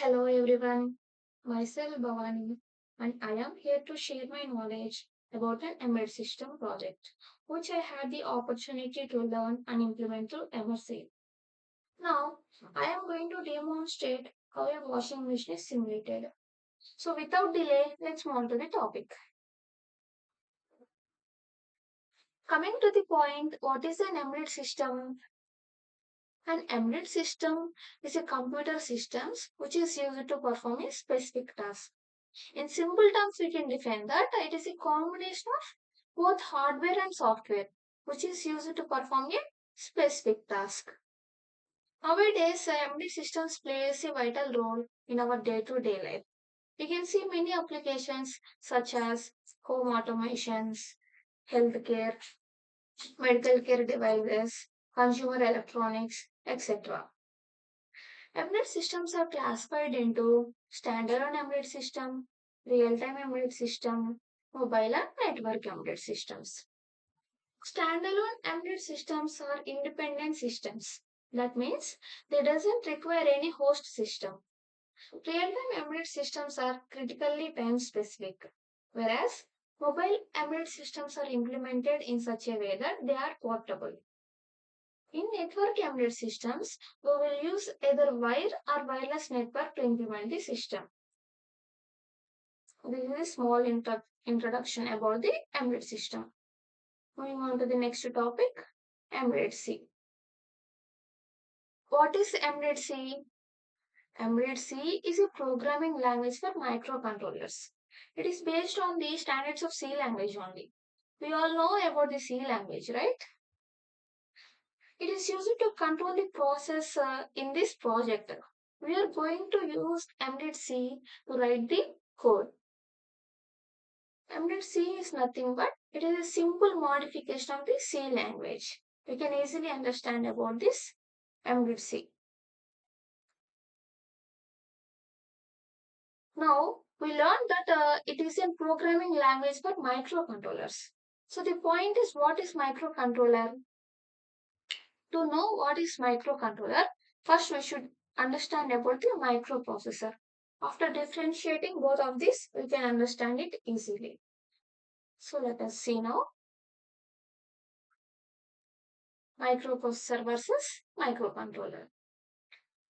Hello everyone, myself Bhavani and I am here to share my knowledge about an embedded system project which I had the opportunity to learn and implement through MSc. Now I am going to demonstrate how a washing machine is simulated. So without delay, let's move on to the topic. Coming to the point, what is an embedded system? An embedded system is a computer system which is used to perform a specific task. In simple terms, we can define that it is a combination of both hardware and software, which is used to perform a specific task. Nowadays, embedded systems plays a vital role in our day-to-day life. We can see many applications such as home automations, healthcare, medical care devices, consumer electronics, etc. Embedded systems are classified into standalone embedded system, real-time embedded system, mobile and network embedded systems. Standalone embedded systems are independent systems. That means they doesn't require any host system. Real-time embedded systems are critically time specific, whereas mobile embedded systems are implemented in such a way that they are portable. In network embedded systems, we will use either wire or wireless network to implement the system. This is a small introduction about the embedded system. Moving on to the next topic, embedded C. What is embedded C? Embedded C is a programming language for microcontrollers. It is based on the standards of C language only. We all know about the C language, right? It is used to control the process in this project. We are going to use embedded C to write the code. Embedded C is nothing but it is a simple modification of the C language. We can easily understand about this embedded C. Now we learned that it is a programming language for microcontrollers. So the point is, what is microcontroller? To know what is microcontroller, first we should understand about the microprocessor. After differentiating both of these, we can understand it easily. So let us see now microprocessor versus microcontroller.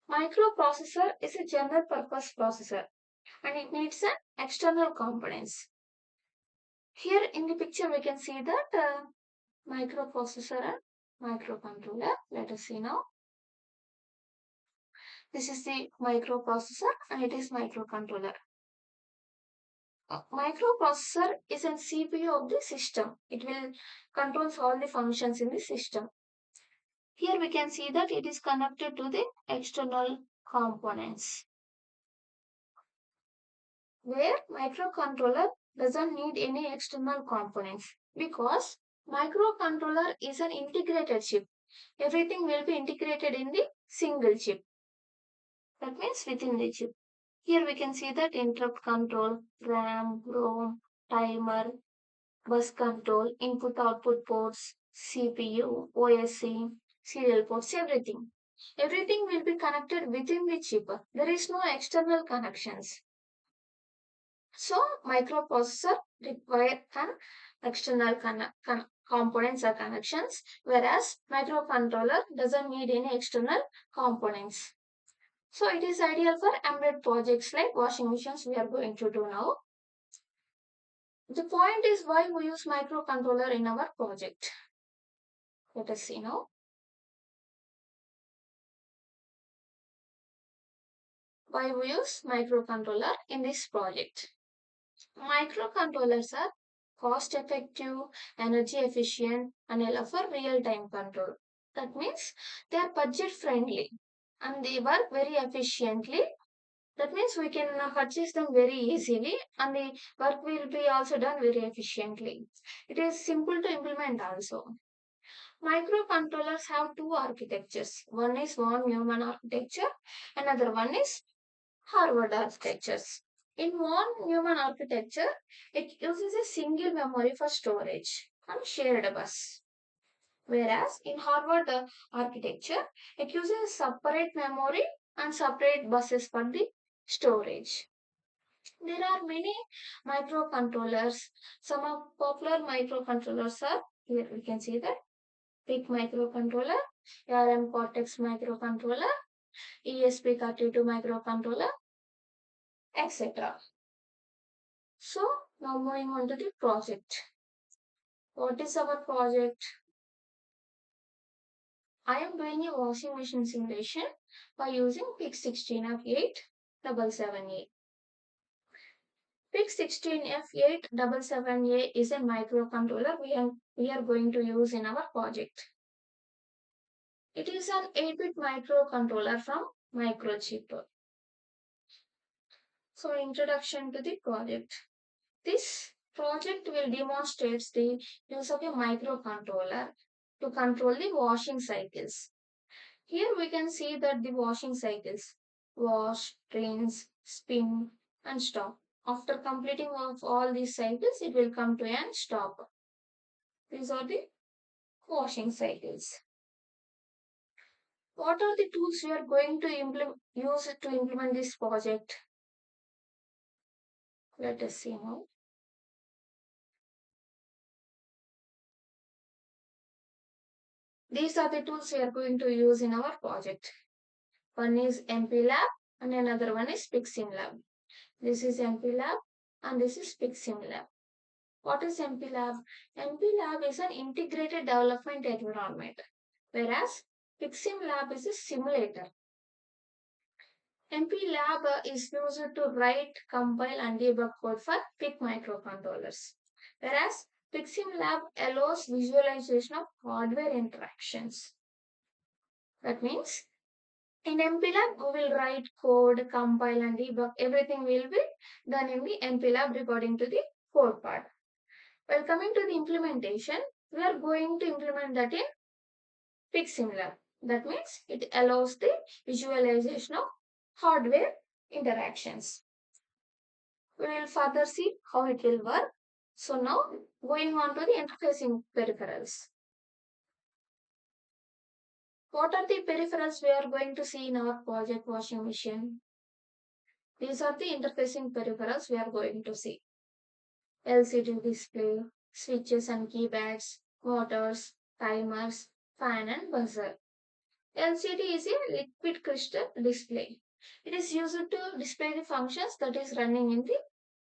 Microprocessor is a general purpose processor and it needs an external components. Here in the picture we can see that microprocessor and microcontroller. Let us see now. This is the microprocessor and it is microcontroller. Microprocessor is a CPU of the system. It will controls all the functions in the system. Here we can see that it is connected to the external components. Where microcontroller doesn't need any external components because microcontroller is an integrated chip. Everything will be integrated in the single chip. That means within the chip. Here we can see that interrupt control, RAM, ROM, timer, bus control, input output ports, CPU, OSC, serial ports, everything. Everything will be connected within the chip. There is no external connections. So microprocessor require an external components or connections, whereas microcontroller doesn't need any external components. So it is ideal for embedded projects like washing machines we are going to do now. The point is why we use microcontroller in our project. Let us see now. Why we use microcontroller in this project. Microcontrollers are cost effective, energy efficient, and allow for real time control. That means they are budget friendly and they work very efficiently. That means we can purchase them very easily and the work will be also done very efficiently. It is simple to implement also. Microcontrollers have two architectures. One is von Neumann architecture, another one is Harvard architectures. In von Neumann architecture, it uses a single memory for storage and shared bus. Whereas in Harvard architecture, it uses separate memory and separate buses for the storage. There are many microcontrollers. Some of popular microcontrollers are here. We can see that PIC microcontroller, ARM Cortex microcontroller, ESP32 microcontroller, etc. So now moving on to the project. What is our project? I am doing a washing machine simulation by using PIC16F877A. PIC16F877A is a microcontroller we are going to use in our project. It is an 8-bit microcontroller from Microchip. So introduction to the project. This project will demonstrate the use of a microcontroller to control the washing cycles. Here we can see that the washing cycles wash, rinse, spin and stop. After completing of all these cycles, it will come to an stop. These are the washing cycles. What are the tools we are going to use to implement this project? Let us see now. These are the tools we are going to use in our project. One is MPLab and another one is PixSimLab. This is MPLab and this is PixSimLab. What is MPLab? MPLab is an integrated development environment, whereas PixSimLab is a simulator. MPLab is used to write, compile, and debug code for PIC microcontrollers, whereas PixSimLab allows visualization of hardware interactions. That means in MPLab, we will write code, compile, and debug. Everything will be done in the MPLab according to the code part. While coming to the implementation, we are going to implement that in PixSimLab. That means it allows the visualization of hardware interactions. We will further see how it will work. So now going on to the interfacing peripherals. What are the peripherals we are going to see in our project washing machine? These are the interfacing peripherals we are going to see. LCD display, switches and keypads, motors, timers, fan and buzzer. LCD is a liquid crystal display. It is used to display the functions that is running in the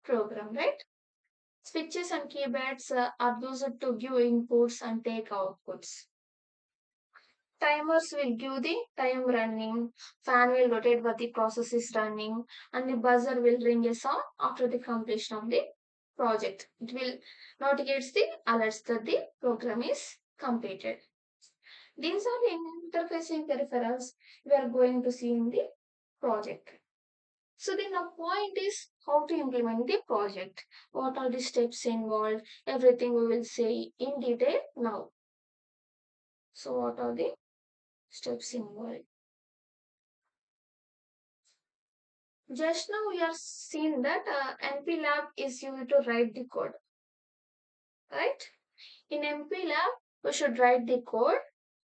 program, right? Switches and keypads are used to give inputs and take outputs. Timers will give the time running, fan will rotate while the process is running, and the buzzer will ring a sound after the completion of the project. It will notifies the alerts that the program is completed. These are the interfacing peripherals we are going to see in the project. So the now point is how to implement the project. What are the steps involved? Everything we will say in detail now. So what are the steps involved? Just now we are seeing that NPLab is used to write the code, right? In NPLab, we should write the code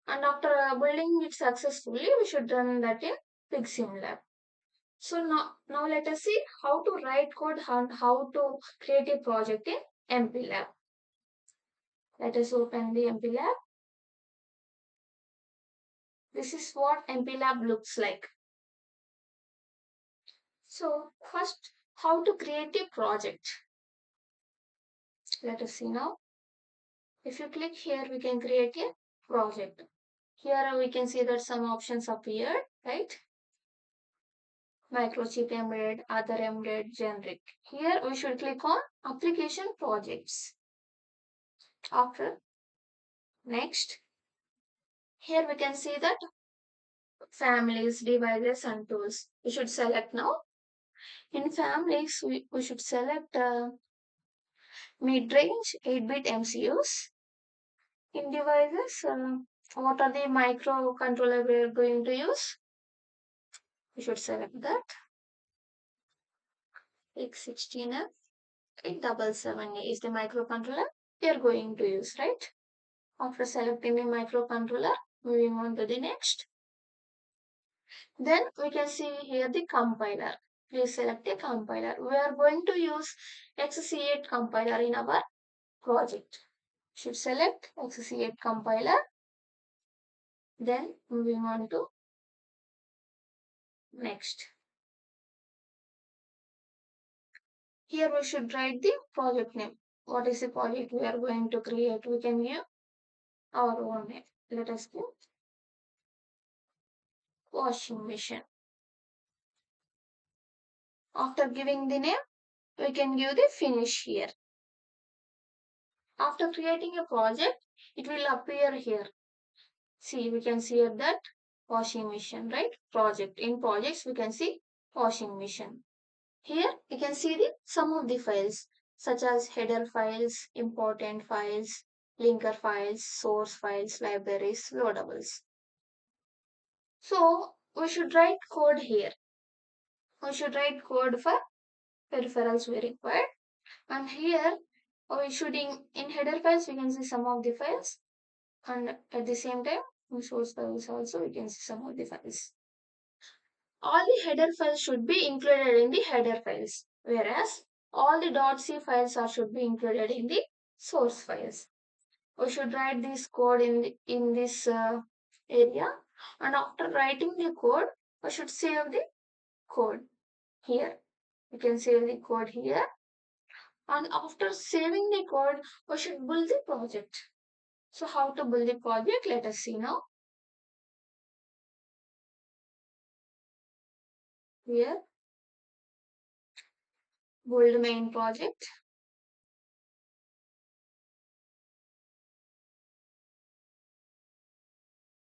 and after building it successfully, we should run that in PixSimLab. So now let us see how to write code and how to create a project in MPLab. Let us open the MPLab. This is what MPLab looks like. So first, how to create a project. Let us see now. If you click here, we can create a project. Here we can see that some options appeared, right? Microchip embedded, other embedded, generic. Here we should click on application projects. After next, here we can see that families, devices and tools. We should select now. In families, we should select mid-range 8-bit MCUs. In devices, what are the microcontroller we are going to use? We should select that. X16F 877 is the microcontroller we are going to use, right? After selecting the microcontroller, moving on to the next. Then we can see here the compiler. Please select a compiler. We are going to use XC8 compiler in our project. Should select XC8 compiler. Then moving on to next. Here we should write the project name. What is the project we are going to create? We can give our own name. Let us give washing machine. After giving the name, we can give the finish here. After creating a project, it will appear here. See, we can see here that washing machine, right? Project. In projects, we can see washing machine. Here, we can see the some of the files, such as header files, important files, linker files, source files, libraries, loadables. So, we should write code here. We should write code for peripherals we require. And here, we should in header files, we can see some of the files. And at the same time, in source files also, we can see some of the files. All the header files should be included in the header files, whereas all the .c files should be included in the source files. We should write this code in this area, and after writing the code, we should save the code here. You can save the code here, and after saving the code, we should build the project. So how to build the project? Let us see now. Here, build main project.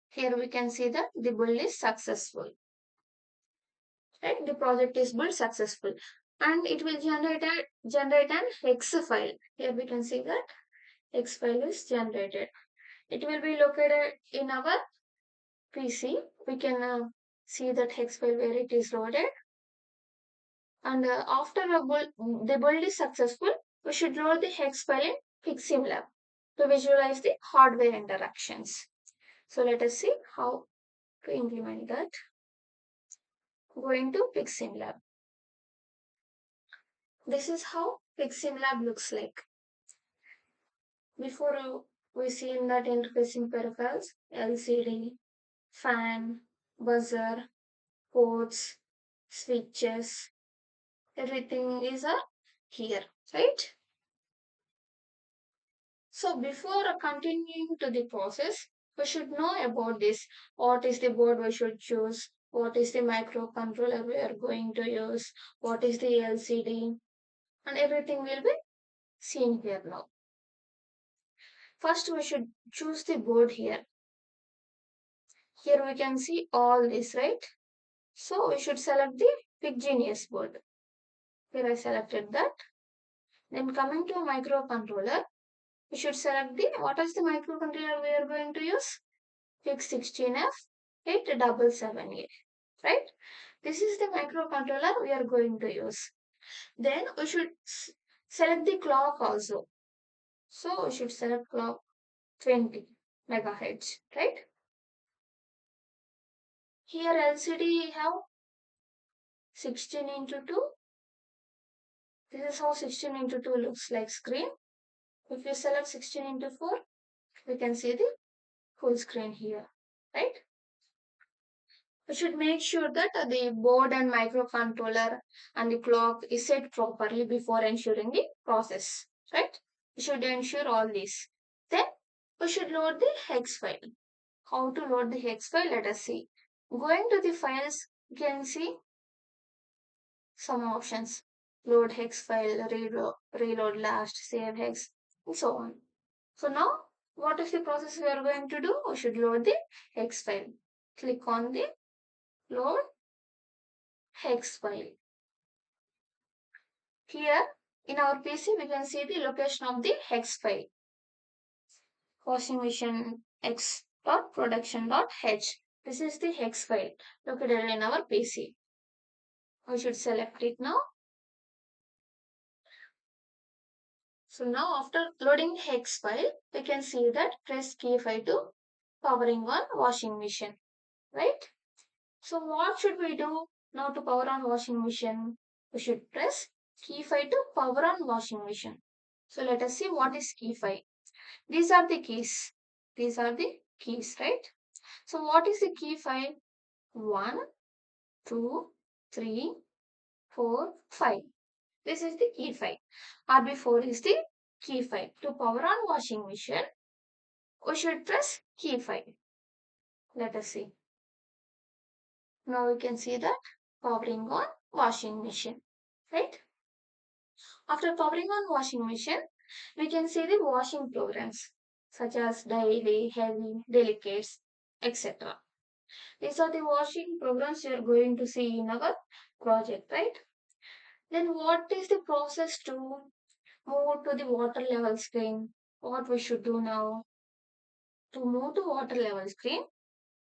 Here we can see that the build is successful. Right? The project is built successful, and it will generate an hex file. Here we can see that hex file is generated. It will be located in our PC. We can see that hex file where it is loaded. And after the build is successful, we should load the hex file in PiximLab to visualize the hardware interactions. So let us see how to implement that. Going to PiximLab. This is how PiximLab looks like. Before we see in that interfacing peripherals, LCD, fan, buzzer, ports, switches, everything is here, right? So before continuing to the process, we should know about this. What is the board we should choose? What is the microcontroller we are going to use? What is the LCD? And everything will be seen here now. First, we should choose the board here. Here we can see all this, right? So we should select the PicGenius board. Here I selected that. Then coming to microcontroller, we should select the what is the microcontroller we are going to use? PIC16F8778, right? This is the microcontroller we are going to use. Then we should select the clock also. So we should select clock 20 megahertz, right? Here LCD have 16 into 2. This is how 16 into 2 looks like screen. If we select 16 into 4, we can see the full screen here, right? We should make sure that the board and microcontroller and the clock is set properly before ensuring the process, right? We should ensure all this. Then we should load the hex file. How to load the hex file? Let us see. Going to the files, you can see some options. Load hex file, reload last, save hex, and so on. So now, what is the process we are going to do? We should load the hex file. Click on the load hex file. Here in our PC, we can see the location of the hex file. Washing machine x.production.h. This is the hex file located in our PC. We should select it now. So now after loading the hex file, we can see that press key 5 to powering on washing machine, right? So what should we do? Now to power on washing machine, we should press key 5 to power on washing machine. So let us see what is key 5. These are the keys. These are the keys, right? So what is the key 5? 1, 2, 3, 4, 5. This is the key 5. RB4 is the key 5. To power on washing machine, we should press key 5. Let us see. Now we can see that powering on washing machine, right? After powering on washing machine, we can see the washing programs such as daily, heavy, delicates, etc. These are the washing programs you are going to see in our project, right? Then what is the process to move to the water level screen? What we should do now? To move to water level screen,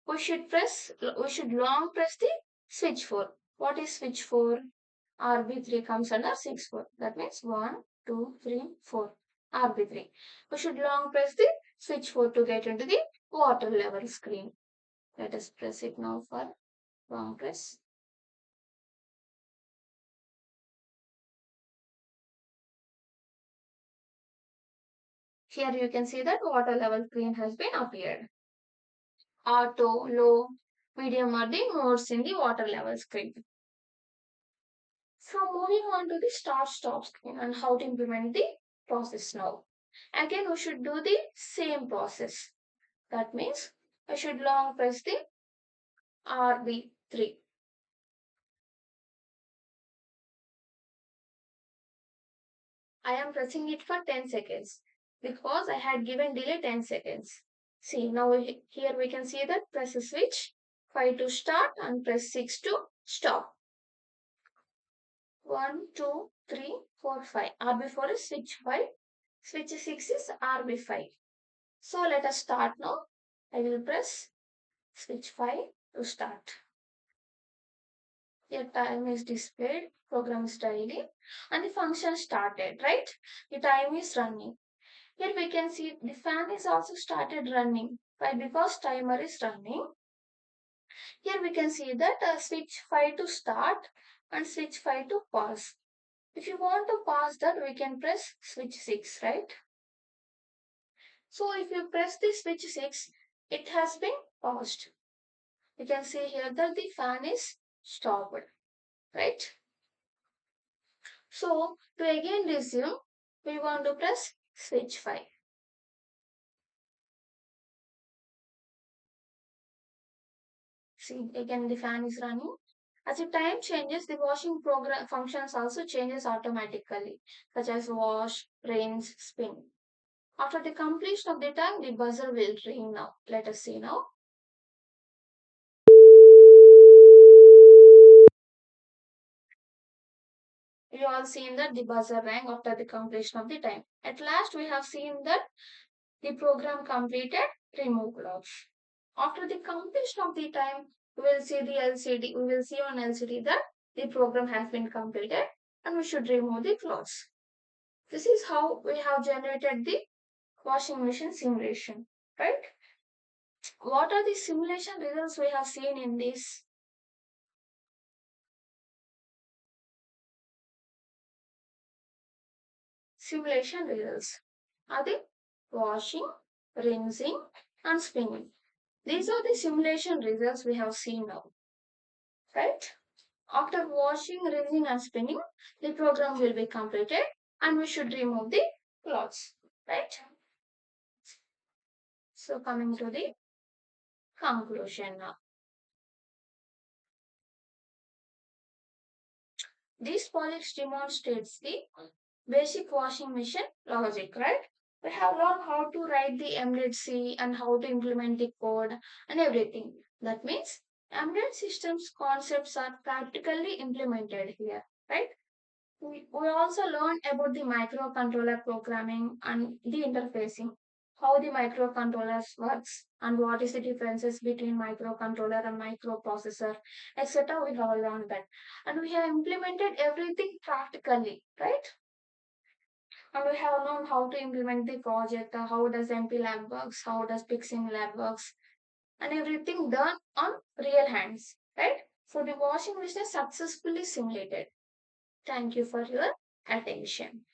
we should long press the switch 4. What is switch 4? RB3 comes under 6 4. That means 1, 2, 3, 4. RB3. We should long press the switch 4 to get into the water level screen. Let us press it now for long press. Here you can see that water level screen has been appeared. Auto, low, medium are the modes in the water level screen. So moving on to the start stop screen and how to implement the process now. Again, we should do the same process. That means I should long press the RB3. I am pressing it for 10 seconds because I had given delay 10 seconds. See, now here we can see that press the switch 5 to start and press 6 to stop. 1, 2, 3, 4, 5. RB4 is switch 5. Switch 6 is RB5. So let us start now. I will press switch 5 to start. Your time is displayed, program is daily, and the function started, right? The time is running. Here we can see the fan is also started running. Why? Because timer is running. Here we can see that switch 5 to start and switch 5 to pause. If you want to pause that, we can press switch 6, right? So if you press the switch 6, it has been paused. You can see here that the fan is stopped, right? So to again resume, we want to press switch 5. See, again the fan is running. As the time changes, the washing program functions also changes automatically, such as wash, rinse, spin. After the completion of the time, the buzzer will ring now. Let us see now. You all seen that the buzzer rang after the completion of the time. At last, we have seen that the program completed remove clothes. After the completion of the time, we will see the LCD. We will see on LCD that the program has been completed and we should remove the clothes. This is how we have generated the washing machine simulation, right? What are the simulation results we have seen in this? Simulation results are the washing, rinsing, and spinning. These are the simulation results we have seen now, right? After washing, rinsing, and spinning, the program will be completed and we should remove the cloths, right? So coming to the conclusion now. This project demonstrates the basic washing machine logic, right? We have learned how to write the embedded C and how to implement the code and everything. That means embedded systems concepts are practically implemented here, right? We also learned about the microcontroller programming and the interfacing, how the microcontrollers works and what is the differences between microcontroller and microprocessor, etc. We have learned that. And we have implemented everything practically, right? And we have known how to implement the project, how does MP lab works, how does Pixin lab works, and everything done on real hands, right? So the washing machine successfully simulated. Thank you for your attention.